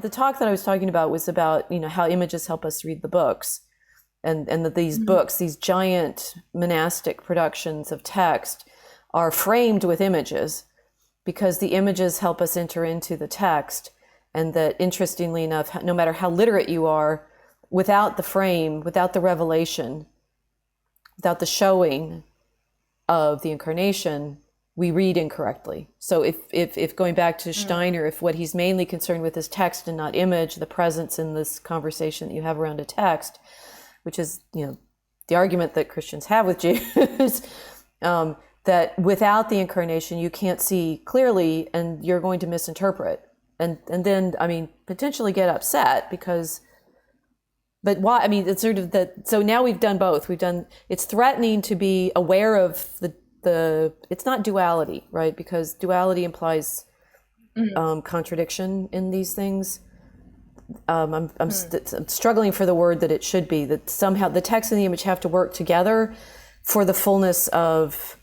the talk that I was talking about was about, how images help us read the books, and that these books, these giant monastic productions of text, are framed with images because the images help us enter into the text. And that, interestingly enough, no matter how literate you are, without the frame, without the revelation, without the showing of the incarnation, we read incorrectly. So if going back to Steiner, if what he's mainly concerned with is text and not image, the presence in this conversation that you have around a text, which is, the argument that Christians have with Jews, that without the incarnation, you can't see clearly and you're going to misinterpret. And then, potentially get upset but why? It's sort of that. So now we've done both. It's threatening to be aware of it's not duality, right? Because duality implies contradiction in these things. I'm struggling for the word that it should be, that somehow the text and the image have to work together for the fullness of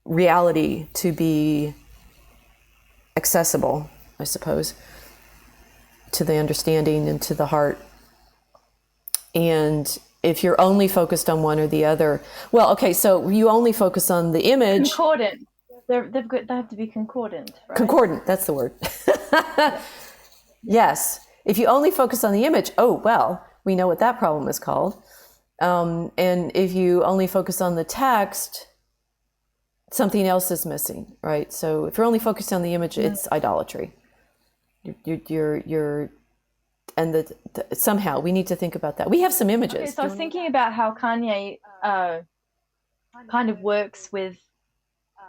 reality to be accessible, I suppose, to the understanding and to the heart. And if you're only focused on one or the other, well, okay, so you only focus on the image. Concordant. They have to be concordant, right? Concordant, that's the word. Yes. If you only focus on the image, we know what that problem is called. And if you only focus on the text, something else is missing, right? So if you're only focused on the image, it's idolatry. Somehow we need to think about that. We have some images. Okay, so I was thinking about how Kanye kind of works with,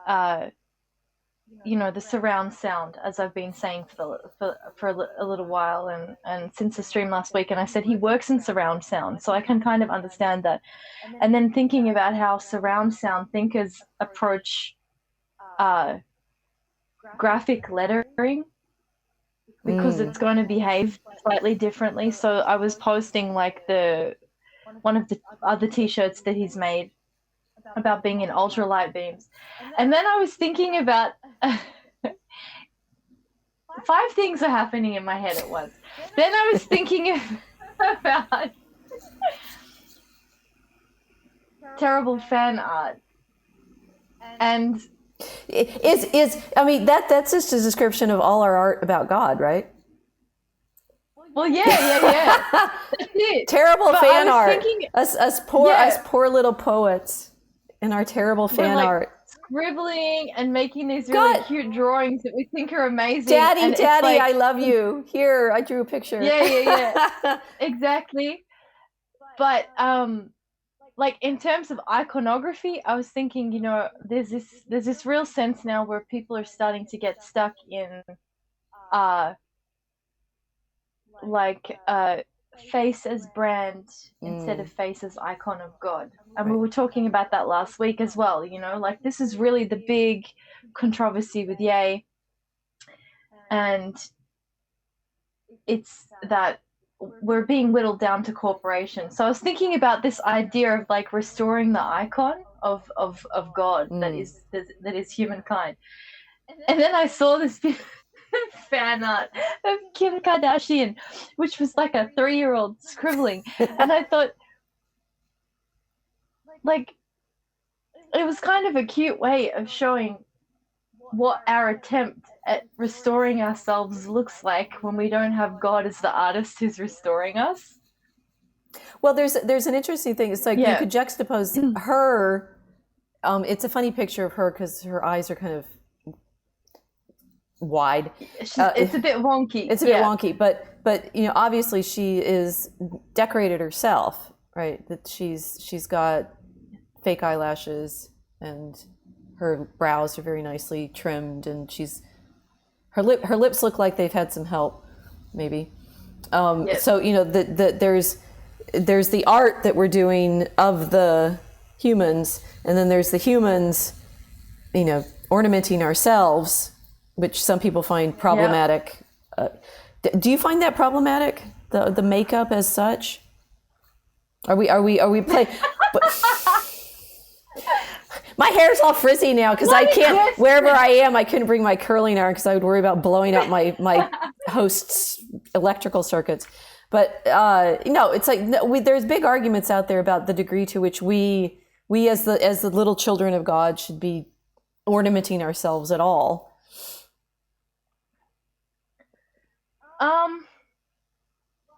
the surround sound, as I've been saying for a little while, and since the stream last week. And I said he works in surround sound, so I can kind of understand that. And then thinking about how surround sound thinkers approach graphic lettering, because it's going to behave slightly differently. So I was posting one of the other t-shirts that he's made about being in ultralight beams. And then I was thinking about 5 things are happening in my head at once. Then I was thinking about terrible fan art. And that's just a description of all our art about God, right? Well, yeah. That's it. Terrible fan art. Us poor little poets in our terrible fan art. Scribbling and making these really cute drawings that we think are amazing. Daddy, I love you. Here, I drew a picture. Yeah. Exactly. But in terms of iconography, I was thinking, there's this real sense now where people are starting to get stuck in face as brand instead of face as icon of God. And we were talking about that last week as well, this is really the big controversy with Ye. And it's that we're being whittled down to corporation. So I was thinking about this idea of restoring the icon of God that is humankind. And then I saw this fan art of Kim Kardashian, which was like a 3-year-old scribbling. And I thought, it was kind of a cute way of showing what our attempt at restoring ourselves looks like when we don't have God as the artist who's restoring us. Well, there's an interesting thing. It's you could juxtapose her. It's a funny picture of her because her eyes are kind of wide. It's a bit wonky. It's a bit wonky, but obviously she is decorated herself, right? That she's got fake eyelashes and her brows are very nicely trimmed, and her lips look like they've had some help, maybe. So there's the art that we're doing of the humans, and then there's the humans, ornamenting ourselves, which some people find problematic. Do you find that problematic? The makeup as such? Are we play? My hair's all frizzy now because I can't, wherever I am, I couldn't bring my curling iron because I would worry about blowing out my host's electrical circuits. But it's like there's big arguments out there about the degree to which we as the little children of God should be ornamenting ourselves at all.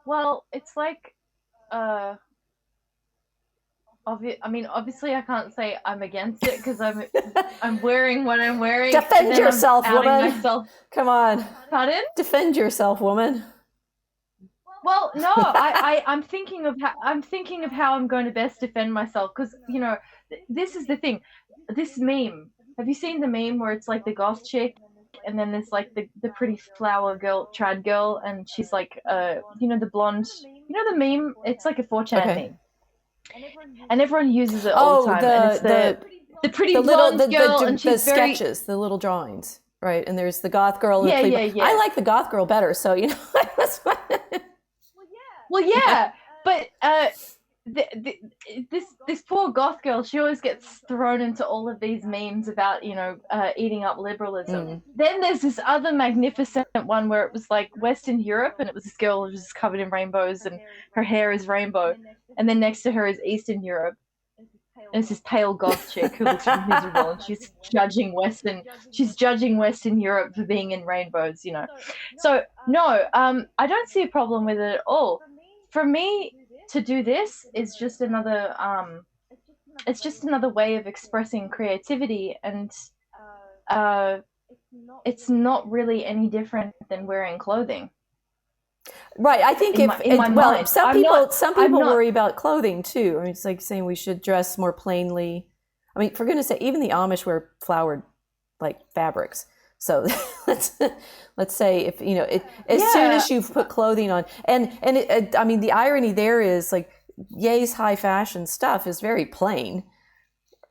Well, it's like, obviously I can't say I'm against it because I'm wearing what I'm wearing. Defend yourself, woman. Myself. Come on. Pardon? Defend yourself, woman. Well, no, I'm thinking of how I'm going to best defend myself because this is the thing. This meme. Have you seen the meme where it's like the goth chick? And then there's like the pretty flower girl, trad girl, and she's like, the blonde, the meme. It's like a 4chan meme, and everyone uses it all the time. And it's the pretty blonde girl, and she's the sketches, the little drawings, right? And there's the goth girl. Yeah. I like the goth girl better, so Well, yeah, but this poor goth girl, she always gets thrown into all of these memes about eating up liberalism. Then there's this other magnificent one where it was like Western Europe, and it was this girl who was just covered in rainbows and her hair is rainbow, and then next to her is Eastern Europe, and it's this pale goth chick who looks miserable, and she's judging Western Europe for being in rainbows. So no, I don't see a problem with it at all. For me, to do this is just another way of expressing creativity, and it's not really any different than wearing clothing. Right. I think some people worry about clothing too. I mean, it's like saying we should dress more plainly. I mean, for goodness sake, even the Amish wear flowered like fabrics. So let's say if soon as you put clothing on, and the irony there is like Ye's high fashion stuff is very plain.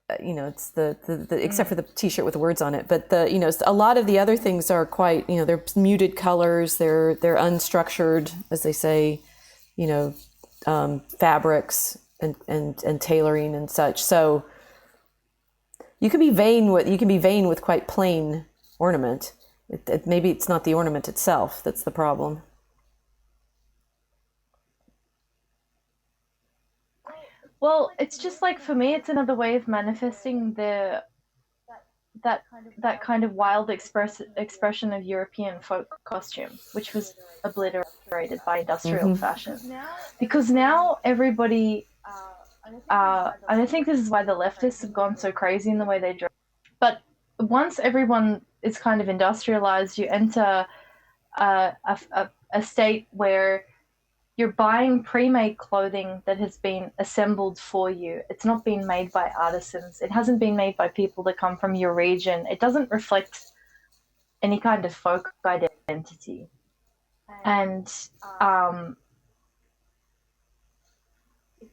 It's the except for the T-shirt with the words on it, but a lot of the other things are quite they're muted colors, they're unstructured, as they say, fabrics and tailoring and such. So you can be vain with quite plain ornament. Maybe it's not the ornament itself that's the problem. Well, it's just like, for me, it's another way of manifesting that kind of wild expression of European folk costume, which was obliterated by industrial fashion. Because now everybody, and I think this is why the leftists have gone so crazy in the way they dress. But once everyone is kind of industrialized, you enter a state where you're buying pre-made clothing that has been assembled for you. It's not being made by artisans. It hasn't been made by people that come from your region. It doesn't reflect any kind of folk identity. And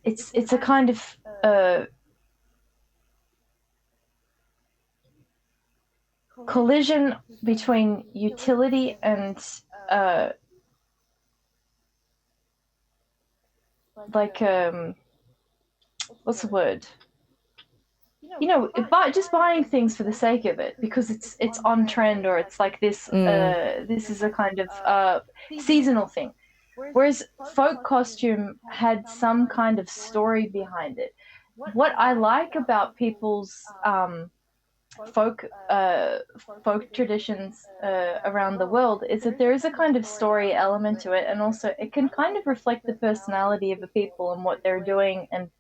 it's a kind of collision between utility and what's the word? Just buying things for the sake of it because it's on trend, or it's like this. This is a kind of seasonal thing, whereas folk costume had some kind of story behind it. What I like about people's folk traditions around the world is that there is a kind of story element to it, and also it can kind of reflect the personality of the people and what they're doing, and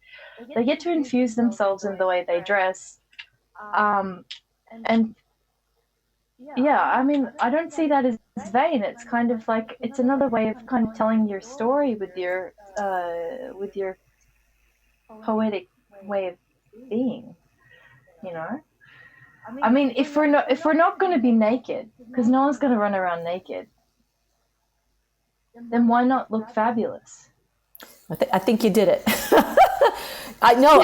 they get to infuse themselves in the way they dress. I don't see that as vain. It's kind of like, it's another way of kind of telling your story with your poetic way of being, I mean, if we're not going to be naked, because no one's going to run around naked, then why not look fabulous? I think you did it. No,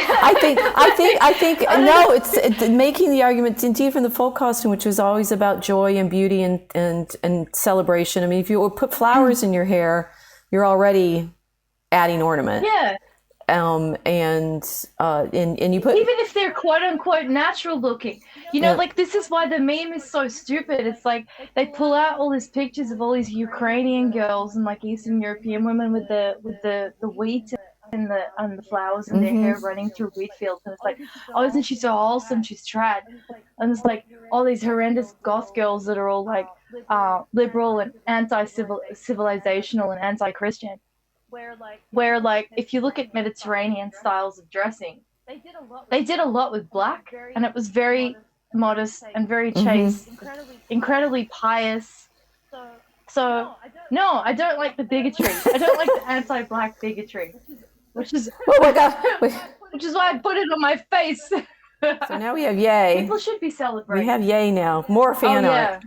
it's making the argument indeed from the folk costume, which was always about joy and beauty and celebration. I mean, if you put flowers in your hair, you're already adding ornament. Yeah. and you put, even if they're quote unquote natural looking, yeah. like this is why the meme is so stupid. It's like they pull out all these pictures of all these Ukrainian girls and like Eastern European women with the wheat and the flowers in their hair running through wheat fields, and it's like, oh, isn't she so wholesome? She's trad, and it's like all these horrendous goth girls that are all like liberal and anti-civilizational and anti-Christian. Where like if you look at Mediterranean styles of dressing, they did a lot with black, and it was very modest and very chaste, incredibly pious. So no, I don't like the bigotry. I don't like the anti-black bigotry, which is Oh my God. Wait. which is why I put it on my face. So now we have yay. People should be celebrating. We have yay now. More fan art.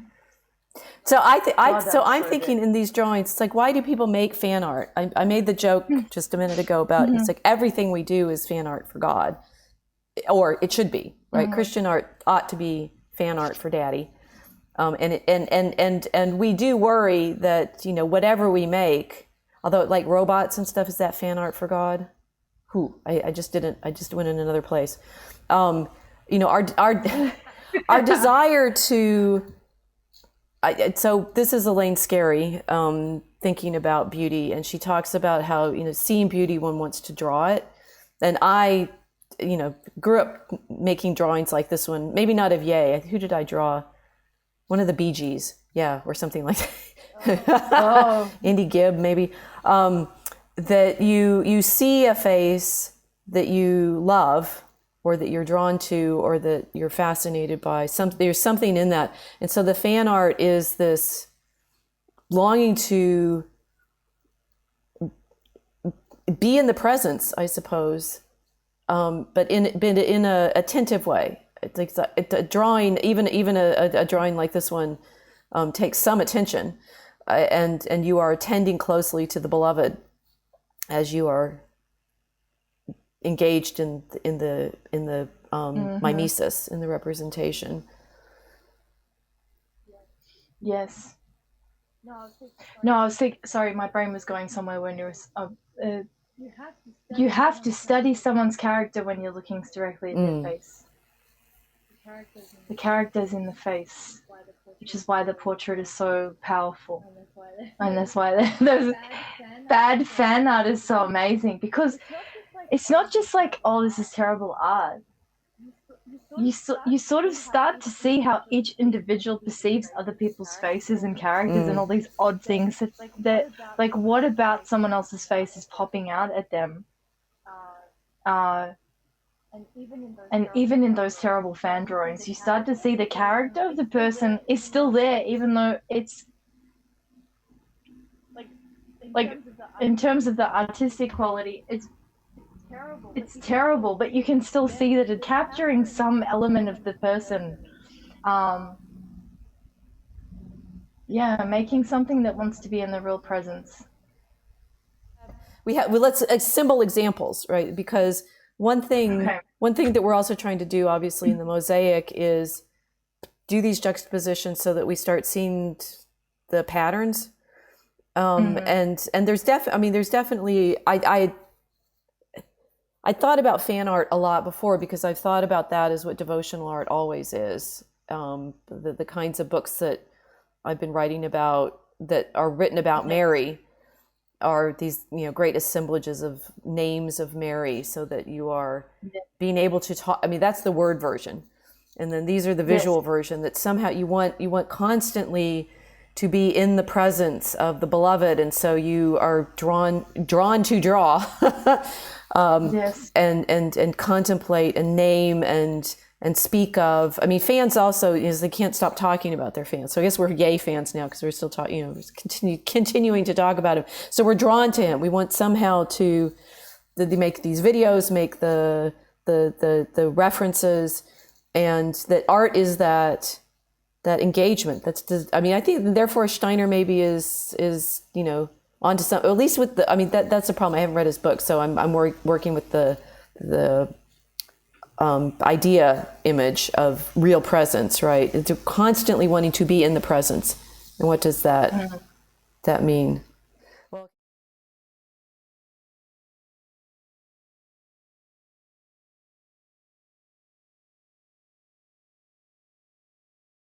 So I'm thinking in these drawings, it's like, why do people make fan art? I made the joke just a minute ago about it's like everything we do is fan art for God, or it should be, right? Christian art ought to be fan art for Daddy, and we do worry that whatever we make, although like robots and stuff, is that fan art for God? I just went in another our desire to. So this is Elaine Scarry thinking about beauty, and she talks about how seeing beauty, one wants to draw it. And I grew up making drawings like this one, maybe not of Ye. Who did I draw? One of the Bee Gees, or something like that. Oh. Indie Gibb, maybe. That you see a face that you love, or that you're drawn to, or that you're fascinated by. There's something in that. And so the fan art is this longing to be in the presence, I suppose, but in a attentive way. It's like a drawing, even a drawing like this one, takes some attention, and you are attending closely to the beloved as you are engaged in the mimesis, in the representation. Yes. No, I was thinking. Sorry, my brain was going somewhere when you were. You have to study someone's character when you're looking directly at their face. The character's in the face, which is why the portrait is so powerful, and that's why those bad fan art is so amazing, because it's not just like, oh, this is terrible art. You sort of start to see how each individual perceives other people's faces and characters and all these odd things that like, what about someone else's face is popping out at them? And even in those terrible fan drawings, you start to see the character of the person is still there, even though it's like in terms of the artistic quality, it's terrible, but you can still see that it's capturing some element of the person. Making something that wants to be in the real presence. Let's symbol examples, right? Because one thing that we're also trying to do, obviously, in the mosaic is do these juxtapositions so that we start seeing the patterns. And there's definitely, I thought about fan art a lot before, because I've thought about that as what devotional art always is. The kinds of books that I've been writing about that are written about Mary are these great assemblages of names of Mary, so that you are being able to talk. I mean, that's the word version, and then these are the visual version, that somehow you want constantly to be in the presence of the beloved, and so you are drawn to draw and contemplate and name and speak of. I mean, fans also, they can't stop talking about their fans. So I guess we're Ye fans now, because we're still talking, continuing to talk about him. So we're drawn to him. We want somehow to make these videos, make the references, and that art is that engagement. I think therefore Steiner maybe is onto some, at least with that's the problem. I haven't read his book, so I'm working with the idea image of real presence, right? It's constantly wanting to be in the presence. And what does that mean?